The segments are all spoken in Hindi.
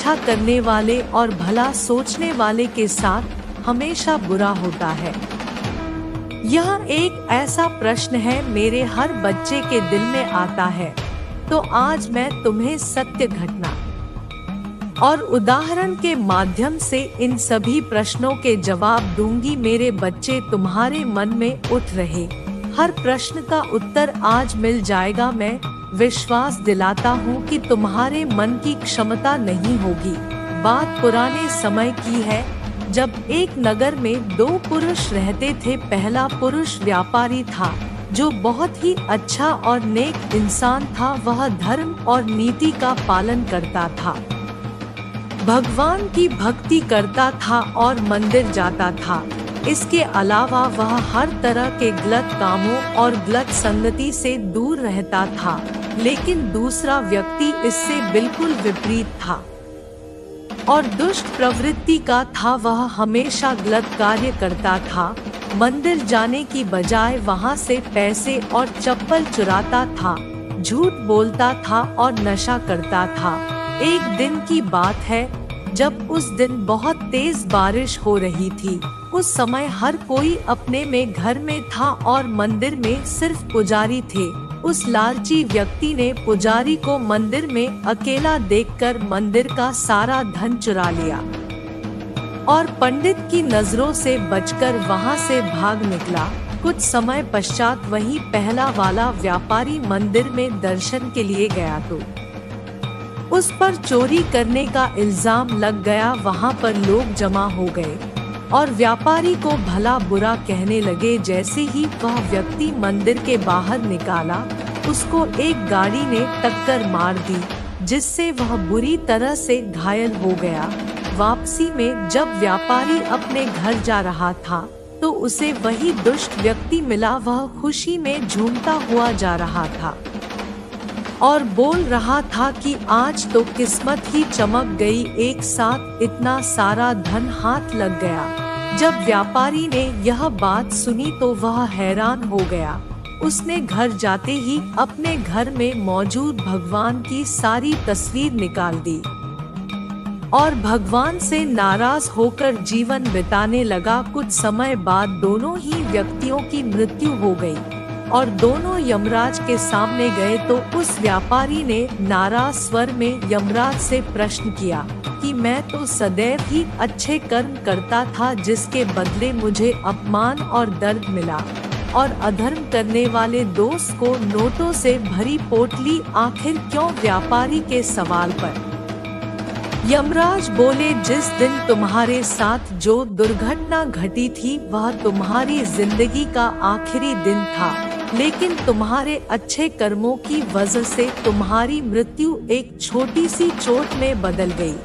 अच्छा करने वाले और भला सोचने वाले के साथ हमेशा बुरा होता है? यह एक ऐसा प्रश्न है मेरे हर बच्चे के दिल में आता है। तो आज मैं तुम्हें सत्य घटना और उदाहरण के माध्यम से इन सभी प्रश्नों के जवाब दूंगी। मेरे बच्चे, तुम्हारे मन में उठ रहे हर प्रश्न का उत्तर आज मिल जाएगा। मैं विश्वास दिलाता हूँ कि तुम्हारे मन की क्षमता नहीं होगी। बात पुराने समय की है, जब एक नगर में दो पुरुष रहते थे। पहला पुरुष व्यापारी था जो बहुत ही अच्छा और नेक इंसान था। वह धर्म और नीति का पालन करता था, भगवान की भक्ति करता था और मंदिर जाता था। इसके अलावा वह हर तरह के गलत कामों और गलत संगति से दूर रहता था। लेकिन दूसरा व्यक्ति इससे बिल्कुल विपरीत था और दुष्ट प्रवृत्ति का था। वह हमेशा गलत कार्य करता था। मंदिर जाने की बजाय वहां से पैसे और चप्पल चुराता था, झूठ बोलता था और नशा करता था। एक दिन की बात है, जब उस दिन बहुत तेज बारिश हो रही थी। उस समय हर कोई अपने में घर में था और मंदिर में सिर्फ पुजारी थे। उस लालची व्यक्ति ने पुजारी को मंदिर में अकेला देखकर मंदिर का सारा धन चुरा लिया और पंडित की नजरों से बचकर वहां से भाग निकला। कुछ समय पश्चात वही पहला वाला व्यापारी मंदिर में दर्शन के लिए गया तो उस पर चोरी करने का इल्जाम लग गया। वहां पर लोग जमा हो गए और व्यापारी को भला बुरा कहने लगे। जैसे ही वह व्यक्ति मंदिर के बाहर निकाला, उसको एक गाड़ी ने टक्कर मार दी, जिससे वह बुरी तरह से घायल हो गया। वापसी में जब व्यापारी अपने घर जा रहा था तो उसे वही दुष्ट व्यक्ति मिला। वह खुशी में झूमता हुआ जा रहा था और बोल रहा था कि आज तो किस्मत ही चमक गई, एक साथ इतना सारा धन हाथ लग गया। जब व्यापारी ने यह बात सुनी तो वह हैरान हो गया। उसने घर जाते ही अपने घर में मौजूद भगवान की सारी तस्वीर निकाल दी और भगवान से नाराज होकर जीवन बिताने लगा। कुछ समय बाद दोनों ही व्यक्तियों की मृत्यु हो गई और दोनों यमराज के सामने गए तो उस व्यापारी ने नाराज स्वर में यमराज से प्रश्न किया कि मैं तो सदैव ही अच्छे कर्म करता था, जिसके बदले मुझे अपमान और दर्द मिला, और अधर्म करने वाले दोस्त को नोटों से भरी पोटली आखिर क्यों? व्यापारी के सवाल पर यमराज बोले, जिस दिन तुम्हारे साथ जो दुर्घटना घटी थी वह तुम्हारी जिंदगी का आखिरी दिन था, लेकिन तुम्हारे अच्छे कर्मों की वजह से तुम्हारी मृत्यु एक छोटी सी चोट में बदल गई।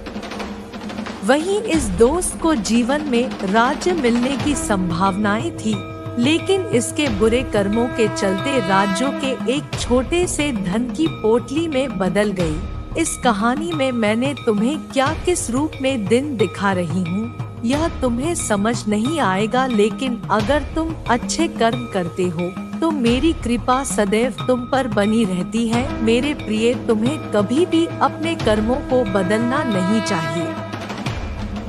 वहीं इस दोस्त को जीवन में राज्य मिलने की संभावनाएं थी, लेकिन इसके बुरे कर्मों के चलते राज्यों के एक छोटे से धन की पोटली में बदल गई। इस कहानी में मैंने तुम्हें क्या किस रूप में दिन दिखा रही हूँ, यह तुम्हें समझ नहीं आएगा, लेकिन अगर तुम अच्छे कर्म करते हो तो मेरी कृपा सदैव तुम पर बनी रहती है। मेरे प्रिय, तुम्हें कभी भी अपने कर्मों को बदलना नहीं चाहिए,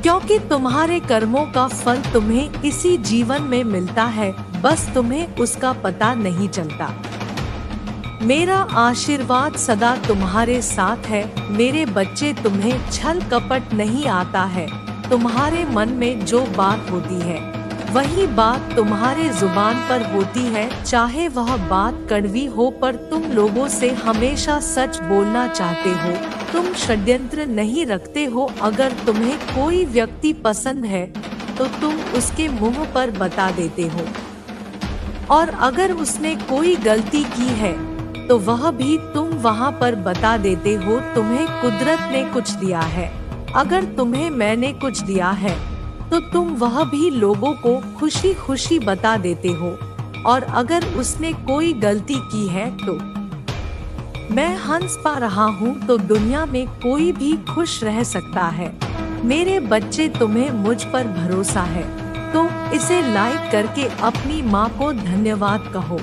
क्योंकि तुम्हारे कर्मों का फल तुम्हें इसी जीवन में मिलता है, बस तुम्हें उसका पता नहीं चलता। मेरा आशीर्वाद सदा तुम्हारे साथ है। मेरे बच्चे, तुम्हें छल कपट नहीं आता है। तुम्हारे मन में जो बात होती है वही बात तुम्हारे जुबान पर होती है, चाहे वह बात कड़वी हो, पर तुम लोगों से हमेशा सच बोलना चाहते हो। तुम षड्यंत्र नहीं रखते हो। अगर तुम्हें कोई व्यक्ति पसंद है तो तुम उसके मुंह पर बता देते हो, और अगर उसने कोई गलती की है तो वह भी तुम वहां पर बता देते हो। तुम्हें कुदरत ने कुछ दिया है, अगर तुम्हें मैंने कुछ दिया है तो तुम वह भी लोगों को खुशी खुशी बता देते हो, और अगर उसने कोई गलती की है तो मैं हंस पा रहा हूँ तो दुनिया में कोई भी खुश रह सकता है। मेरे बच्चे, तुम्हें मुझ पर भरोसा है तो इसे लाइक करके अपनी माँ को धन्यवाद कहो।